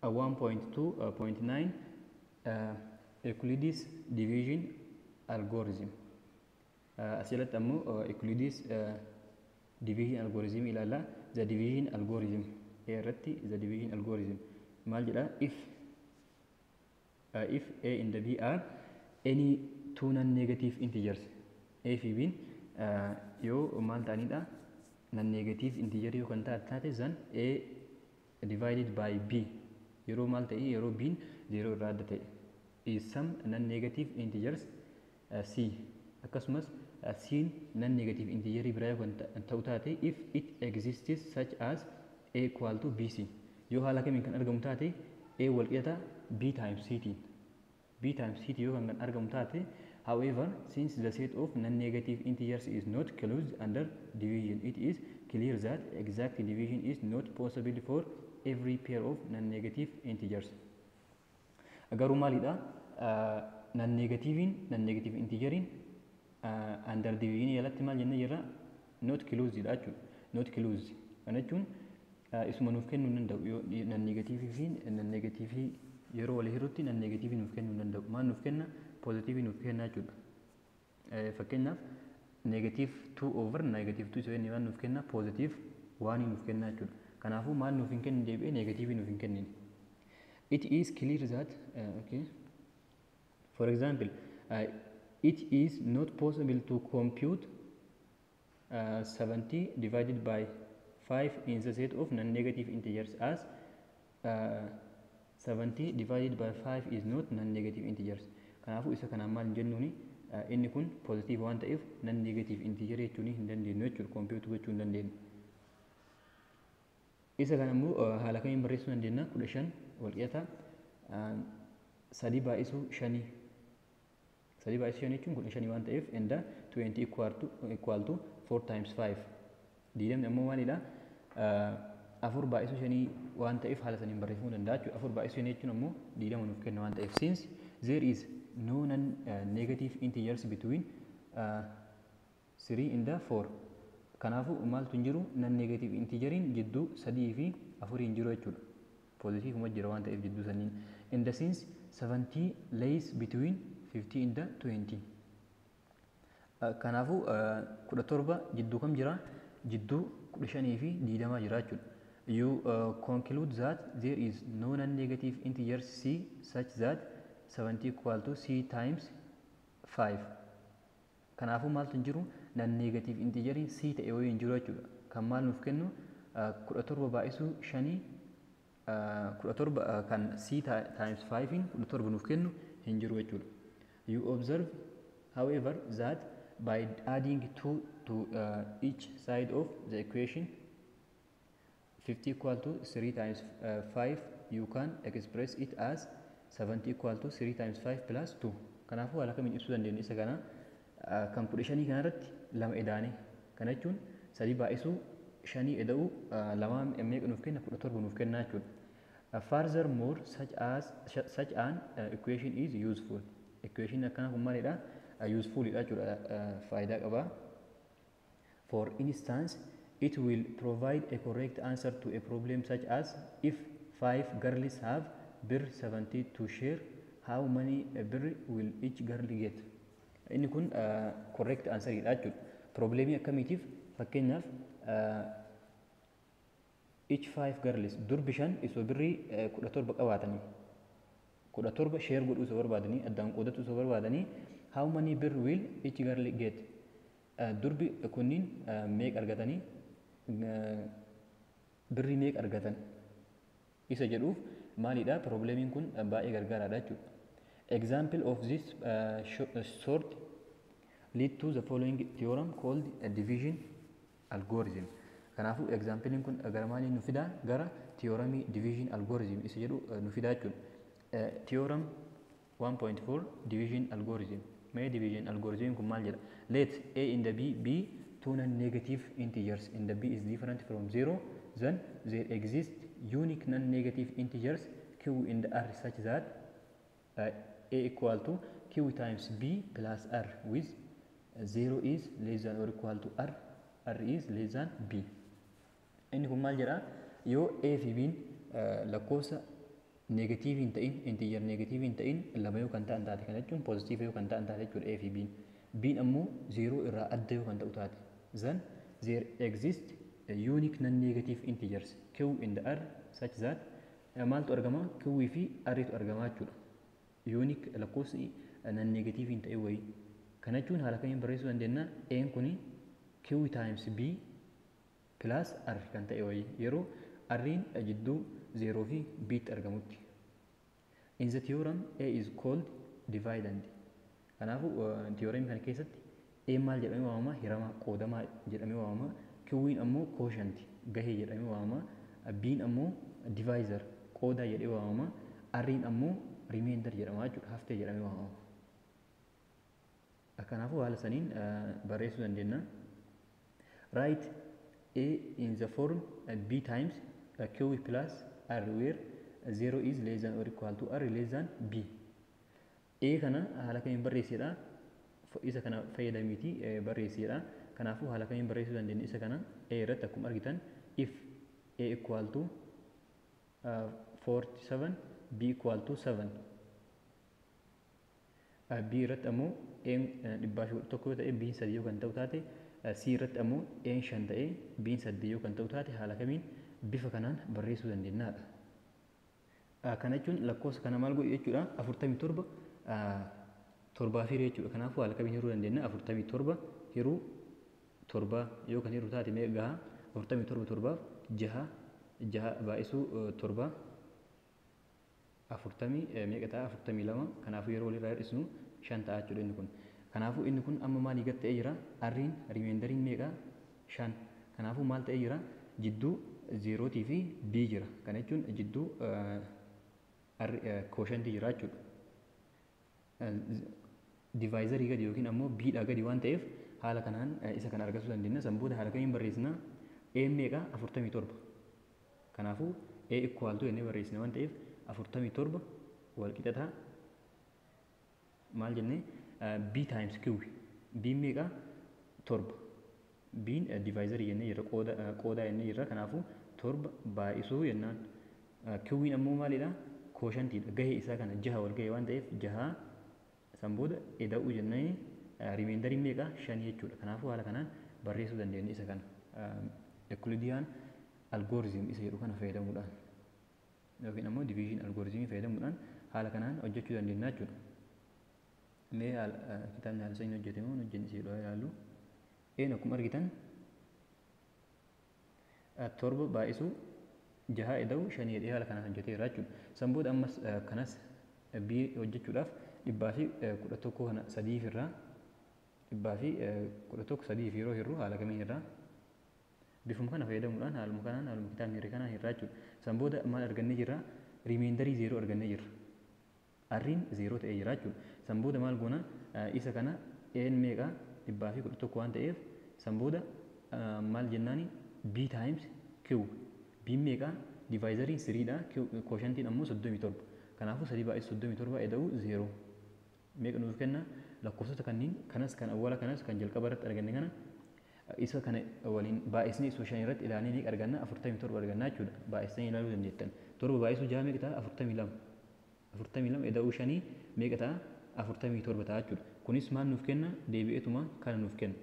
1.2.9 Euclides division algorithm. Asirratti ammoo Euclides division algorithm ilaalla. The division algorithm irratti the division algorithm maal jedha? If A and B are any two non-negative integers, A fi B yoo maal ta'anidha? Non-negative integer yoo kan taate then A divided by B yeroo maal ta'e yeroo B 0 irraa adda ta'e is some non-negative integers C akkasumas C non-negative integer biraa yoo kan ta'u taate if it exists such as A equal to BC yoo haala kamiin kan argamu taate A wal qixata B times C tiin B times C yoo kan argamu taate. However, since the set of non-negative integers is not closed under division, it is clear that exact division is not possible for every pair of non-negative integers. Garuu maalidha? Non-negative integerin under division jalatti maal jennee jirra? Not closed dha jechuudha. Not closed. Kana jechuun isuma nuuf kennuu hin danda'u. Non-negative fi non-negative yeroo wal hirutti non-negative nuuf kennuu hin danda'u. Maal nuuf kenna? Positive nuuf kenna jechuudha. Fakkeenyaaf negative 2 over negative 2 isa inni waan nuuf kenna positive 1 nuuf kenna jechuudha. Kanaafuu maal nuuf hin kennin deebi'ee negative nuuf hin kennin. It is clear that for example it is not possible to compute 70 divided by 5 in the set of non-negative integers as 70 divided by 5 is not non-negative integers. Kanaafuu isa kanaan maal jennuuni inni kun positive waan ta'eef non-negative integer jechuun hin dandeenyu jechuudha. Compute gochuu hin dandeenyu. Isa kana immoo haala kamiin barreessuu dandeenya? 15 wal qixata 3 baay'isuu 5 3 baay'isuu 5 jechuun 15 waan ta'eef and 20 equal to 4 times 5 diidamni ammoo maalidha? 4 baay'isuu 5 waan ta'eef haala saniin barreeffamuu danda'a jechuudha. 4 baay'isuu 5 jechuun ammoo diidama nuuf kenna waan ta'eef since there is no non-negative integers between 3 and 4. Kanaafuu maaltu hin jiru? Non-negative integeriin jidduu 3 fi 4 hin jiru jechuudha. Positive uma jira waan ta'eef jidduu saniin. And since 70 lays between 50 and 20. Kanaafuu 17 jidduu kam jira? Jidduu 15 fi 20 jira jechuudha. You conclude that there is no non-negative integers C such that 70 equal to C times 5. Kanaafuu maaltu hin jiru? Non-negative integeriin C ta'e wayii hin jiru jechuudha. Kan maal nuuf kennu 17 baay'isuu 5 17 kan C times 5 in 17 nuuf kennu hin jiru jechuudha. You observe however that by adding 2 to each side of the equation 50 equal to 3 times 5 you can express it as 70 equal to 3 times 5 plus 2. Kanaafuu haala kamiin ibsuu dandeenya isa kana? Kan 15 kanarratti 2 edaane. Kana jechuun 3 baay'isuu 5 eda'uu 2 meeqa nuuf kenna? 17 nuuf kenna jechuudha. Furthermore such an equation is useful. Equation akkana kun maalidha? Useful dha jechuudha. Faayidaa qaba. For instance, it will provide a correct answer to a problem such as if 5 girls have bir 70 to share, how many bir will each girl get? Inni kun correct answer dha jechuudha. Problemii akkamiitiif? Fakkeenyaaf each 5 girls durbi 5 isoo birrii 17 qabaatanii 17 share godhuu isoo barbaadanii addaan qoodatu isoo barbaadanii how many bir will each girl get? Durbi kunniin meeqa argatanii birrii meeqa argatan isa jedhuuf maalidha? Problemiin kun baay'ee gargaaraadha jechuudha. Example of this sort lead to the following theorem called a division algorithm. Kanaafuu examplein kun gara maalii nu fida? Gara theoremii division algorithm isa jedhu nu fida jechuudha. Theorem 1.4 division algorithm. Mee division algorithm kun maal jedha? Let A and B be two non-negative integers and B is different from 0, then there exist unique non-negative integers Q and R such that A equal to Q times B plus R with 0 is less than or equal to R, R is less than B. Inni kun maal jedha? Yoo A fi B'n lakkoofsa Negatiivii hin ta'in, integer negatiivii hin ta'in lama yoo kan ta'an taate kana jechuun pozitiiva yoo kan ta'an taate jechuudha A fi B'n. B'n ammoo 0 irraa adda yoo kan ta'u taate. Then there exist unique non-negative integers Q in the R such that maaltu argama Q fi R tu argama jechuudha. Unique lakkoofsi non-negative hin ta'e wayii. Kana jechuun haala kamiin barreessuu dandeenya? A'n kuni Q times B plus R kan ta'e wayii yeroo R'n jidduu 0 fi B tti argamutti. In the theorem A is called dividend. Kanaafuu theorem kana keessatti A maal jedhamee waamama? Hiramaa qoodamaa jedhamee waamama. Q'n ammoo quotient gahee jedhamee waamama. B'n ammoo divisor qoodaa jedhamee waamama. R'n ammoo remainder jedhama jechuudha. Haftee jedhamee waamama. Kanaafuu haala saniin barreessuu dandeenya. Write A in the form B times Q plus R where 0 is less than or equal to R less than B. A kana haala kamiin barreessedha? Isa kana fayyadamiiti barreessedha. Kanaafuu haala kamiin barreessuu dandeenya isa kana A irratti akkuma argitan if A equal to 47 B equal to 7. B irratti ammoo A dhibbaa fi tokko yoo ta'e B 3 yoo kan ta'u taate C irratti ammoo A 5 ta'e B 8 yoo kan ta'u taate haala kamiin bifa kanaan barreessuu dandeenyaadha. Kana jechuun lakkoofsa kana maal godhu jechuudha 47 torbaa fi jechuudha. Kanaafuu haala kamiin hiruu dandeenya 47 hiruu torba yoo kan hiruu taate mee gaha 47 torbaaf 6 baay'isuu torba 40 meeqa ta'a 42. Kanaafuu yeroo walirraa hir'isnu 5 ta'a jechuudha inni kun. Kanaafuu inni kun amma maalii gad ta'ee jira? R'n rimeendariin meeqa? 5. Kanaafuu maal ta'ee jira? Jidduu 0 fi B jira. Kana jechuun jidduu quotient jira jechuudha. Divisorii gadi yookiin ammoo B'dhaa gadi waan ta'eef haala kanaan isa kana argachuu dandeenya. San booda haala kamiin barreessina? A meeqa? 47. Kanaafuu A equal to jennee barreessina waan ta'eef 47 wal qixataa maal jennee B times Q. B meeqa? 7. B'n divisorii jennee jirra qoodaa jennee jirra. Kanaafuu 7 baay'isuu jennaan. Q'n ammoo maalidha? Quotientidha. Gahee isaa kana 6 wal gahee waan ta'eef 6 san booda eda'uu jennee rimeendariin meeqa? 5 jechuudha. Kanaafuu haala kanaan barreessuu dandeenya isa kana. Euclidean algorithm isa jedhu kana fayyadamuudhaan yookiin ammoo division algorithm fayyadamuudhaan haala kanaan hojjechuu dandeenya jechuudha. Mee kitaabni haala saniin hojjetame moo hojjenne isa jedhu ilaallu. Een akkuma argitan 7 baay'isuu 6 eda'uu 5 jedhee haala kanaan hojjeteera jechuudha. San booda ammas kanas B hojjechuudhaaf 111 kana 3 irraa 111 3 yeroo hirru haala kamiin irraa bifuma kana fayyadamuudhaan haaluma kanaan haaluma kitaabni hirre kanaan hirraa jechuudha. San booda maal argannee jirra? Remeendarii 0 argannee jirra. R'n 0 ta'ee jira jechuudha. San booda maal goona? Isa kana A'n meeqa? 111 waan ta'eef san booda maal jennaani? B times Q. B meeqa? Divisoriin 3dha. Quotientiin ammoo 37. Kanaafuu 3 baay'isuu 37 eda'uu 0. Meeqa nuuf kenna? Lakkoofsota kanneen kanas kan awwaala kanas kan jalqaba irratti arganne kana isa kana waliin baay'isnee isoo 5 irratti ilaalanii meeqa arganna? 47 arganna jechuudha. Baay'isanii ilaaluu dandeettan. 7 baay'isuu 6 meeqa ta'a? 42. 42 eda'uu 5 meeqa ta'a? 47 ta'a jechuudha. Kunis maal nuuf kenna? Deebi'eetuma kana nuuf kenna.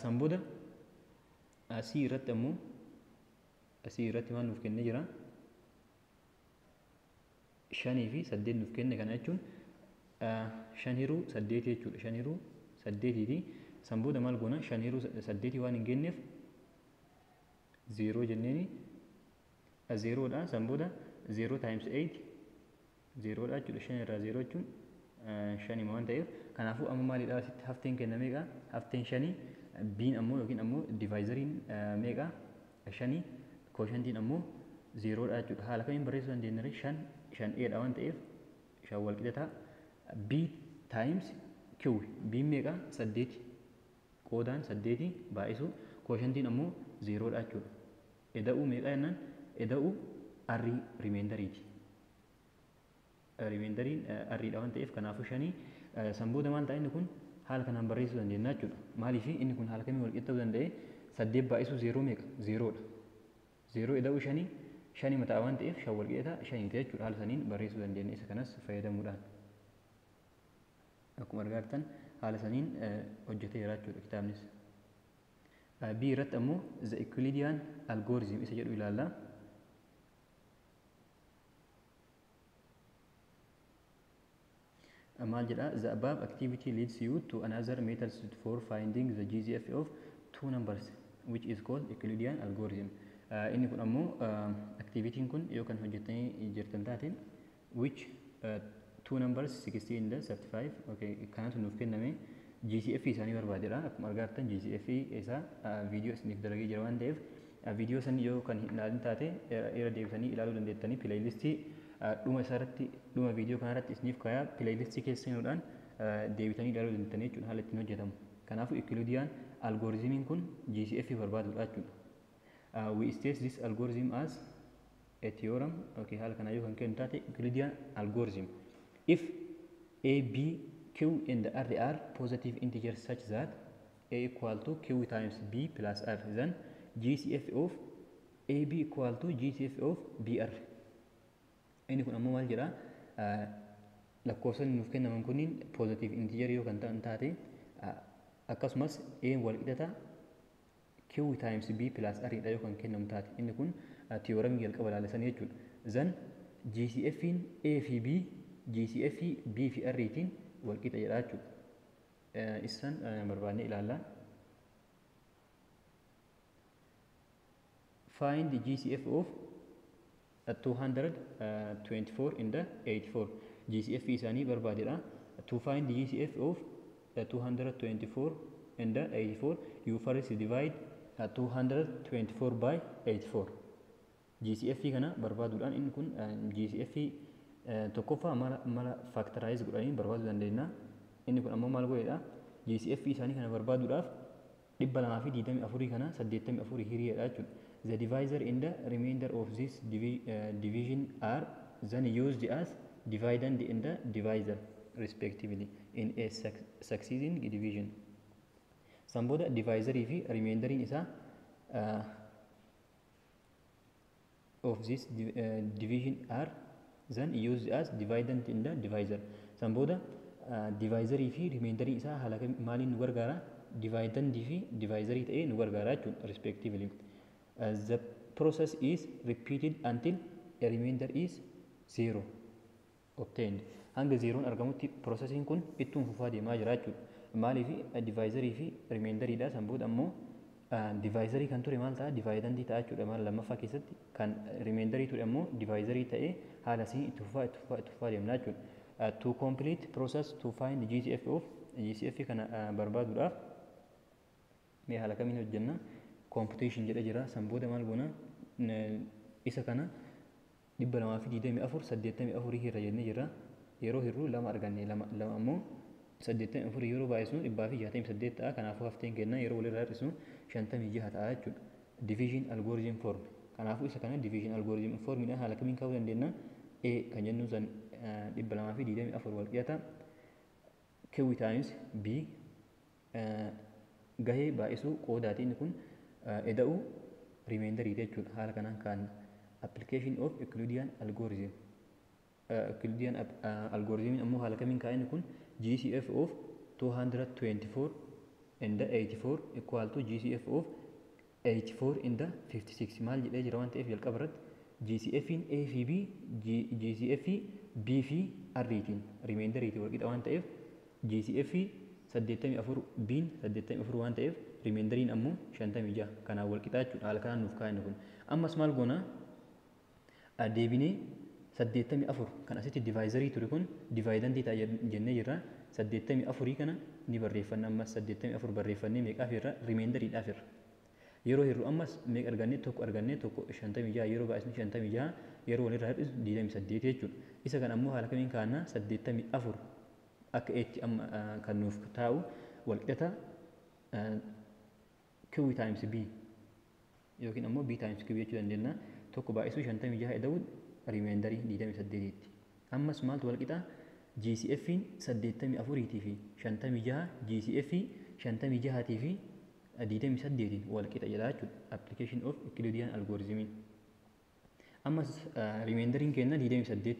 San booda asii irratti ammoo asii irratti maal nuuf kennee jira? 5 fi 8 nuuf kenne. Kana jechuun 5 hiruu 8 jechuudha. 5 hiruu 8 ti. San booda maal goona? 5 hiruu 8 waan hin geenneef 0 jenneeni 0dha. San booda 0 times 8 0dha jechuudha. 5 irraa 0 jechuun 5 waan ta'eef kanaafuu amma maalidha asitti hafteen kennameeqa? Hafteen 5 B'n ammoo yookiin ammoo divisoriin meeqa? 5 quotientiin ammoo 0dha jechuudha. Haala kamiin barreessuu dandeenya? 5 waan ta'eef 5 wal qixataa B times Q. B meeqa? 8 qoodaan 8 baay'isuu quotientiin ammoo 0dha jechuudha. Eda'uu meeqa jennaan? Eda'uu R rimeendariiti. Rimeendariin R'dha waan ta'eef kanaafuu 5 san booda maal ta'a inni kun? Haala kanaan barreessuu dandeenya jechuudha. Maaliif inni kun haala kamiin wal qixxaa'uu danda'e? 8 baay'isuu 0 meeqa? 0dha. 0 eda'uu 5 shani mataa waan ta'eef shan wal qixa shaniiti jechuudha. Haala saniin barreessuu dandeenya isa kanas fayyadamuudhaan. Akkuma argaa jirtan haala saniin hojjetee jira jechuudha kitaabnis. B irratti ammoo the Euclidean algorithm isa jedhu ilaalla. Maal jedha? The above activity leads you to another method for finding the GCF of two numbers which is called Euclidean algorithm. Inni kun ammoo activitiin kun yoo kan hojjetanii jirtan taateen which two numbers 60 and 35 okay kanatu nuuf kenname GCF isaanii barbaadedha. Akkuma argaa jirtan GCF isaa viidiyoo isiniif dalagee jira waan ta'eef viidiyoo san yoo kan hin ilaalin taate irra deebisanii ilaaluu dandeettanii pileeylistii dhuma isaarratti dhuma viidiyoo kanarratti isiniif kaayaa pileeylistii keessa seenuudhaan deebitanii ilaaluu dandeettanii jechuudha haala ittiin hojjetamu. Kanaafuu Euclidean algorithm kun GCF barbaadudha jechuudha. We state this algorithm as a theorem. Okay, haala kana yoo kan kennu taate Euclidean algorithm. If A, B, Q and R are positive integers such that A equal to Q times B plus R, then GCF of AB equal to GCF of BR. Inni kun ammoo maal jedha? Lakkoofsonni nuuf kennaman kunniin positive integer yoo kan ta'an taate akkasumas A wal qixata Q times B plus R dha yoo kan kennamu taate inni kun theoremii jalqaba ilaalisan jechuudha. Then GCFin A fi B, GCF B fi R tiin wal qixa jedha jechuudha. Isaan barbaadnee ilaalla. Find the GCF of 224 and 84. GCF isaanii barbaadedha. To find the GCF of 224 and 84, you first divide 224 by 84. GCF kana barbaaduudhaan inni kun GCF tokkoffaa mala factorize godhanii barbaaduu dandeenya. Inni kun ammoo maal godheedha? GCF isaanii kana barbaaduudhaaf 224 kana 84 hiriyeedha jechuudha. The divisor and the remainder of this division are then used as dividend and the divisor respectively in a succeeding division. Samboda divisor fi remainder isa of this division are then used as dividend and the divisor. Samboda divisor fi remainder isa haala maaliin nu gargaara? Dividend fi divisor ta'ee nu gargaara jechuudha respectively. The process is repeated until a remainder is 0 obtained. Hanga 0 argamutti processing kun ittuma fufaa deemaa jira jechuudha. Maaliif divisorii fi remainder dha. Samboda ammoo divisorii kan ture maal ta'a? Dividend ta'a jechuudha. Maal lammaffaa keessatti kan remainder ture ammoo divisorii ta'ee haala siin itti fufaa deemna jechuudha. To complete process to find GCF of GCF kana barbaaduudhaaf mee haala kamiin hojjenna? Computation jedha jira. Samboda maal goona? Isa kana 224 irra jennee jira. Yeroo hirruu lama arganne lama ammoo 84 yeroo baay'isnu 168 ta'a. Kanaafuu hafteen kenna yeroo walirraa hir'isnu 56 ta'a jechuudha. Division algorithm form. Kanaafuu isa kana division algorithm formidhaan haala kamiin kaa'uu dandeenya? A kan jennu san 224 wal qixata Q times B gahee baay'isuu qoodaatiin kun eda'u remainder jechuudha. Haala kanaan kan application of Euclidean algorithm. Euclidean algorithm ammoo haala kamiin kaa'in kun GCF of 224 and 84 equal to GCF of 84 and 56. Maal jedhee jira waan ta'eef jalqaba irratti GCFin A fi B, GCF B fi R tiin remainder wal qixa waan ta'eef GCF 84 B'n 84 waan ta'eef remainderiin ammoo 56 kanaan wal qixa jechuudha. Haala kanaan nuuf kaa'in kun ammas maal goona? Deebinee 84 kan asitti divisorii ture kun dividend ta'a jennee jirra. 84 kana ni barreeffanna. Ammas 84 barreeffannee meeqaaf irra? Remainderiidhaaf irra. Yeroo hir'u ammas meeqa argannee? Tokko argannee tokko 56 yeroo baay'isni 56 yeroo walirraa hir'isu 28 jechuudha. Isa kan ammoo haala kamiin kaa'anna? 84 akka eetti amma kan nuuf taa'u wal qixata Q times B yookiin ammoo B times Q jechuu dandeenya. Tokko baay'isuu 56 eda'u remainder 28 tti. Ammas maaltu wal qixa? GCFin 84 fi 56 GCF 56 fi 28 wal qixa jedha jechuudha. Application of Euclidean algorithm. Ammas rimeendariin kenna 28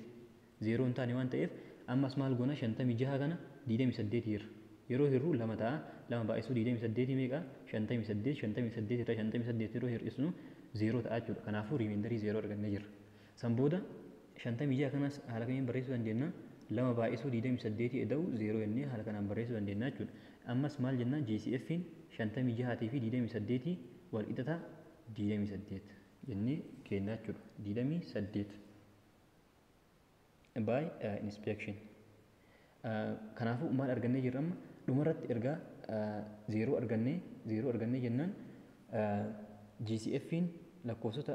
zeeroo hin taane waan ta'eef ammas maal goona 56 kana 28 irra yeroo hirru lama ta'a lama baay'isuu 28 meeqa 58 irra 58 yeroo hir'isnu zeeroo ta'a jechuudha. Kanaafuu rimeendarii zeeroo argannee jirra. San booda 56 kanas haala kamiin barreessuu dandeenya? Lama baay'isuu 28 eda'u zeeroo jennee haala kanaan barreessuu dandeenya jechuudha. Ammas maal jenna GCF'n 56 fi 28 wal qixata 28 jennee kenna jechuudha. 28 by inspection. Kanaafuu maal argannee jirra amma dhumarratti ergaa zeeroo argannee jennaan GCF'n lakkoofsota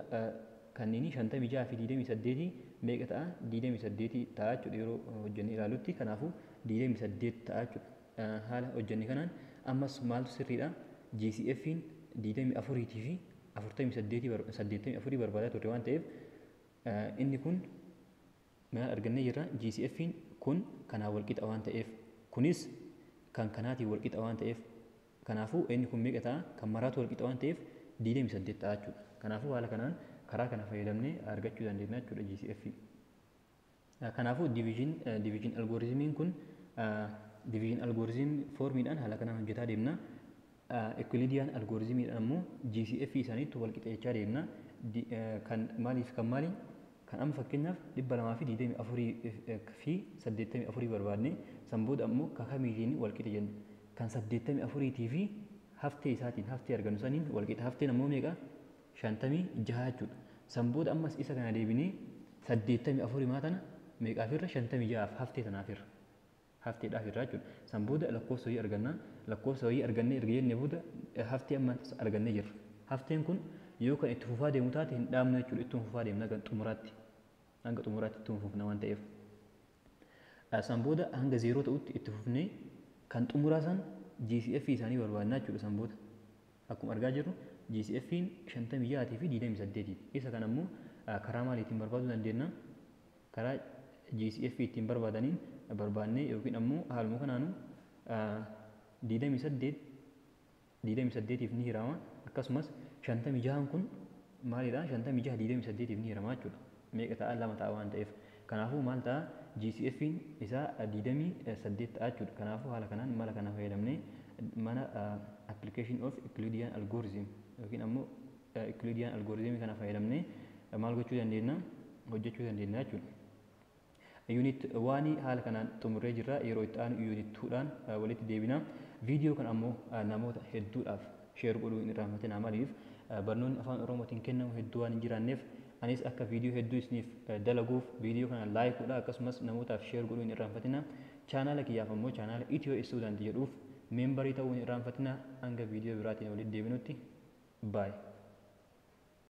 kanneen 56 fi 28 meeqa ta'a 28 ta'a jechuudha yeroo hojjennee ilaalutti. Kanaafuu 28 ta'a jechuudha. Haala hojjenne kanaan ammas maaltu sirriidha? GCF'n 24 fi 84 barbaadaa turre waan ta'eef inni kun maal argannee jirra? GCF'n kun kanaan wal qixa waan ta'eef kunis kan kanaatiin wal qixa waan ta'eef kanaafuu inni kun meeqa ta'a? Kan maraatu wal qixa waan ta'eef 28 ta'a jechuudha. Kanaafuu haala kanaan karaa kana fayyadamnee argachuu dandeenya jechuudha GCF. Kanaafuu division algoritimiin kun division algorithm formiidhaan haala kanaan hojjetaa deemna. Euclidean algoritimiidhaan ammoo GCF isaaniitti wal qixeechaa deemna. Kan maaliif kan maali? Kan amma fakkeenyaaf 224 fi 84 barbaadne san booda ammoo kakamiitiin wal qixa jenna. Kan 84 fi haftee isaatiin haftee argannu saniin wal qixa. Hafteen ammoo meeqa? 56 jechuudha. San booda ammas isa kana deebinee 84 maatana meeqaafirra 56 haftee tanaafirra. Hafteedhaaf irraa jechuudha. San booda lakkoofsa wayii arganna. Lakkoofsa wayii argannee erga jennee booda haftee amma argannee jirra. Hafteen kun yoo kan itti fufaa deemu taate hin dhaabnu jechuudha. Itti fufaa deemna hanga xumuraatti itti fufna waan ta'eef. San booda hanga zeeroo ta'utti itti fufnee kan xumuraa san GCF isaanii barbaadna jechuudha. San booda akkuma argaa jirru GCF'n 56 fi 28. Isa kan ammoo karaa maaliitiin barbaaduu dandeenya? Karaa GCF ittiin barbaadaniin barbaannee yookiin ammoo haaluma kanaanu 28 ni hirama. Akkasumas 56 kun maalidha? 56 28 ni hirama jechuudha. Meeqa ta'a? Lama ta'a waan ta'eef. Kanaafuu maal ta'a? GCF'n isaa 28 ta'a jechuudha. Kanaafuu haala kanaan mala kana fayyadamnee mana application of Euclidean algorithm yookiin ammoo Euclidean algorithm kana fayyadamnee maal gochuu dandeenya? Hojjechuu dandeenya jechuudha. Unit 1 haala kanaan xumurree jirra. Yeroo itti aanu unit 2dhaan walitti deebina. Viidiyoo kan ammoo namoota hedduudhaaf sheer godhuu hin irraanfatinaa. Maaliif barnoonni afaan Oromootiin kennamu hedduu waan hin jiraanneef anis akka viidiyoo hedduu isiniif dalaguuf viidiyoo kana laayikuudha akkasumas namootaaf sheer godhuu hin irraanfatinaa. Chaanaala kiyyaaf ammoo chaanaala Itiyoo Student jedhuuf meembarii ta'uu hin irraanfatinaa. Hanga viidiyoo biraatiin walitti deebinutti baay.